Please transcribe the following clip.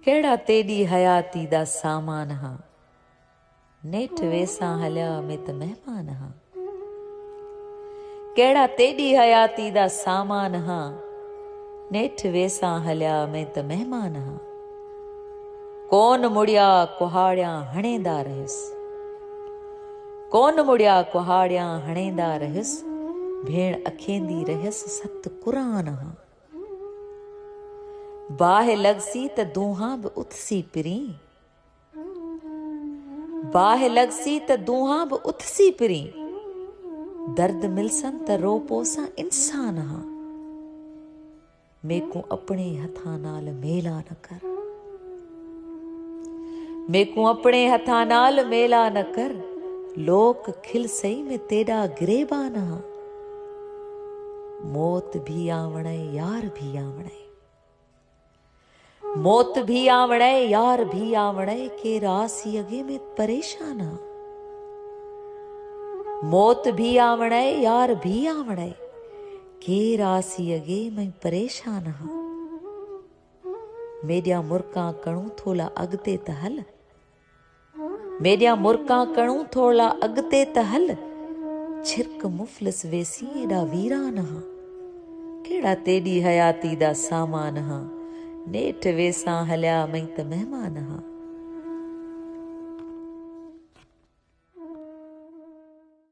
केड़ा तेरी हयाती दा सामान हा, नेठ वेसा हल्या में त मेहमान हा। केड़ा तेरी हयाती दा सामान हा, नेठ वेसा हल्या में त मेहमान हा। कौन मुड़िया कुहाड़िया हणेदा रहस, कौन मुड़िया कुहाड़िया हणेदा रहस, भेण अखेंदी रहस सत कुरान हा। बाह लगसी त दूहां बि उथसी पिरी, बाह लगसी त दूहां बि उथसी पिरी, दर्द मिलसन त रोपोसा इंसान हा। मेकू अपने हथा नाल मेला न कर, मेकू अपने हथा नाल मेला न कर, लोक खिल सही में तेरा गिरेबान हा। मौत भी आवणे यार भी आवणे, मौत भी आवणे यार भी आवणे, के रासी अगे में परेशान हा। मौत भी आवणे यार भी आवणे, के रासी अगे में परेशान हा। मेडिया मुर्का कणू थोला अगते त हल, मेडिया मुर्का कणू थोला अगते त हल, छिरक मुफलिस वेसी एडा वीरान हा। केड़ा तेरी हयाती दा सामान हा, नेठ वेसा हल्या में त मेहमान हा।